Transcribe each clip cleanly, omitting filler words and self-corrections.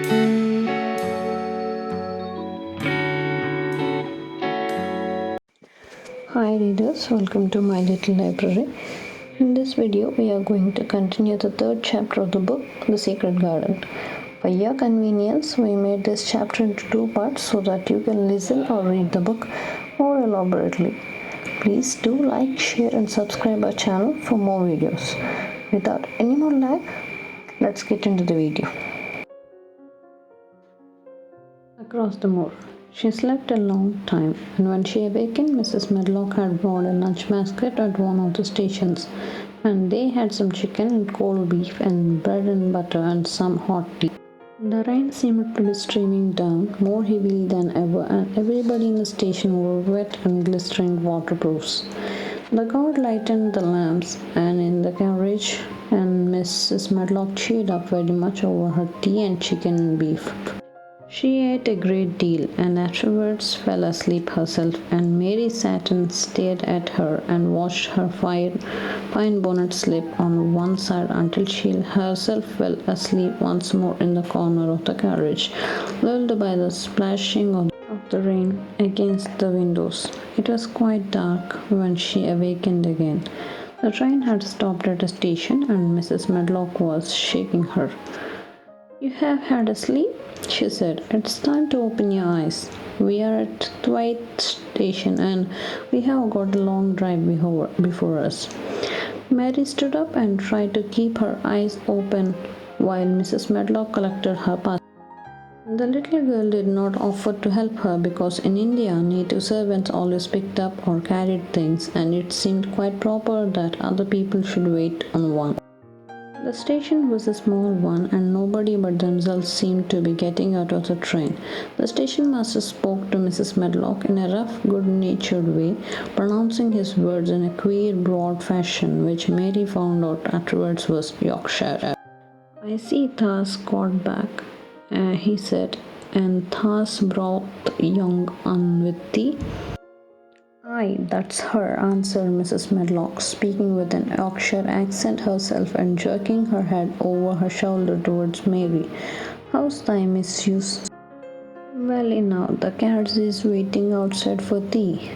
Hi readers, welcome to my little library. In this video, we are going to continue the third chapter of the book, The Secret Garden. For your convenience, we made this chapter into two parts so that you can listen or read the book more elaborately. Please do like, share and subscribe our channel for more videos. Without any more lag, let's get into the video. Across the moor. She slept a long time, and when she awakened, Mrs. Medlock had brought a lunch basket at one of the stations, and they had some chicken and cold beef and bread and butter and some hot tea. The rain seemed to be streaming down more heavily than ever, and everybody in the station wore wet and glistering waterproofs. The guard lighted the lamps, and in the carriage, and Mrs. Medlock cheered up very much over her tea and chicken and beef. She ate a great deal, and afterwards fell asleep herself, and Mary sat and stared at her and watched her fine bonnet slip on one side until she herself fell asleep once more in the corner of the carriage, lulled by the splashing of the rain against the windows. It was quite dark when she awakened again. The train had stopped at a station, and Mrs. Medlock was shaking her. "You have had a sleep?" she said. "It's time to open your eyes. We are at Thwaite Station and we have got a long drive before us." Mary stood up and tried to keep her eyes open while Mrs. Medlock collected her parcels. The little girl did not offer to help her because in India native servants always picked up or carried things, and it seemed quite proper that other people should wait on one. The station was a small one, and nobody but themselves seemed to be getting out of the train. The station master spoke to Mrs. Medlock in a rough, good-natured way, pronouncing his words in a queer, broad fashion, which Mary found out afterwards was Yorkshire. "I see thou's got back," he said, "and thou's brought young un with thee." "Aye, that's her," answered Mrs. Medlock, speaking with an Yorkshire accent herself and jerking her head over her shoulder towards Mary. "How's thy misuse?" "Well enough. The carriage is waiting outside for thee."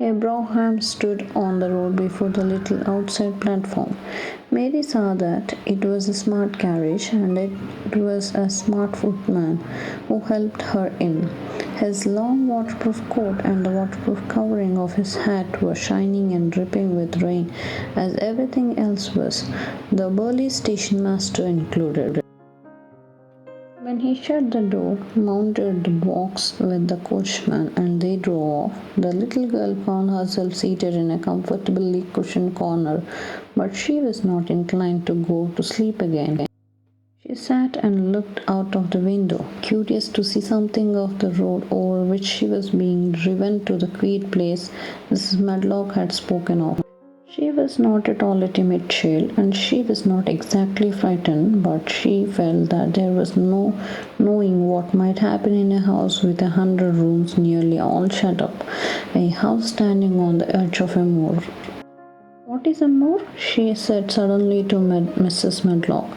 A brougham stood on the road before the little outside platform. Mary saw that it was a smart carriage, and it was a smart footman who helped her in. His long waterproof coat and the waterproof covering of his hat were shining and dripping with rain, as everything else was, the burly station master included. When he shut the door, mounted the box with the coachman, and they drove off, the little girl found herself seated in a comfortably cushioned corner, but she was not inclined to go to sleep again. She sat and looked out of the window, curious to see something of the road over which she was being driven to the queer place Mrs. Medlock had spoken of. She was not at all a timid child, and she was not exactly frightened, but she felt that there was no knowing what might happen in a house with 100 rooms nearly all shut up, a house standing on the edge of a moor. "What is a moor?" she said suddenly to Mrs. Medlock.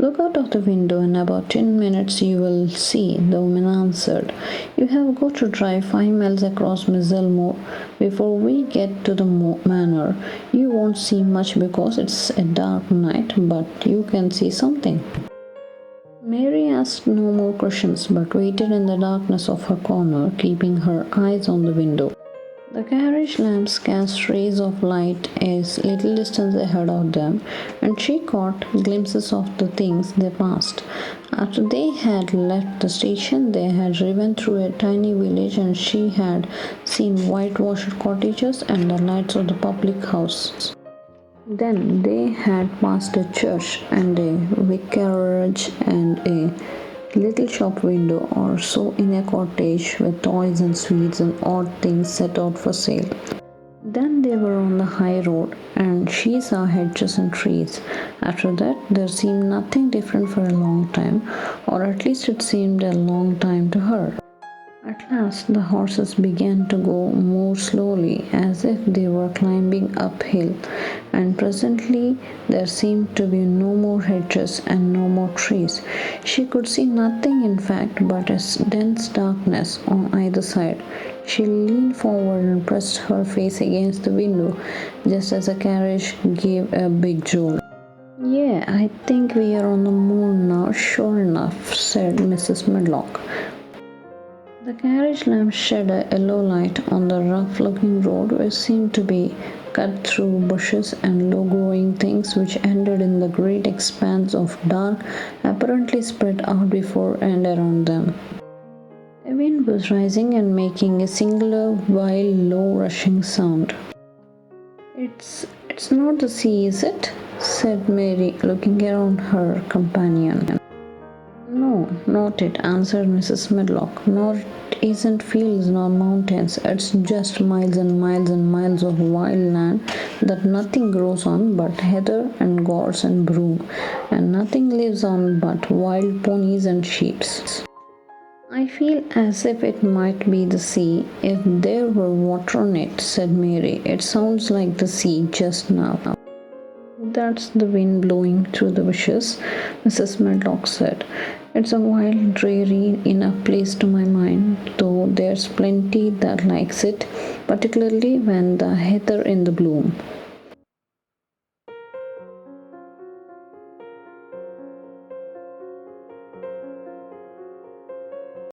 "Look out of the window. In about 10 minutes you will see," the woman answered. "You have got to drive 5 miles across Mizell Moor before we get to the manor. You won't see much because it's a dark night, but you can see something." Mary asked no more questions, but waited in the darkness of her corner, keeping her eyes on the window. The carriage lamps cast rays of light a little distance ahead of them, and she caught glimpses of the things they passed. After they had left the station, they had driven through a tiny village, and she had seen whitewashed cottages and the lights of the public house. Then they had passed a church and a vicarage and a little shop window or so in a cottage with toys and sweets and odd things set out for sale. Then they were on the high road, and she saw hedges and trees. After that, there seemed nothing different for a long time, or at least it seemed a long time to her. At At last, the horses began to go more slowly, as if they were climbing uphill, and presently there seemed to be no more hedges and no more trees. She could see nothing, in fact, but a dense darkness on either side. She leaned forward and pressed her face against the window just as the carriage gave a big jolt. Yeah, I think we are on the moon now, sure enough, said Mrs. Medlock. The carriage lamp shed a yellow light on the rough-looking road, which seemed to be cut through bushes and low-growing things which ended in the great expanse of dark, apparently spread out before and around them. A wind was rising and making a singular, wild, low, rushing sound. It's not the sea, is it? Said Mary, looking around her companion. No, not it, answered Mrs. Medlock. Nor it isn't fields nor mountains. It's just miles and miles and miles of wild land that nothing grows on but heather and gorse and broom, and nothing lives on but wild ponies and sheep. I feel as if it might be the sea if there were water on it, said Mary. It sounds like the sea just now. That's the wind blowing through the bushes, Mrs. Medlock said. It's a wild, dreary enough place to my mind, though there's plenty that likes it, particularly when the heather in the bloom.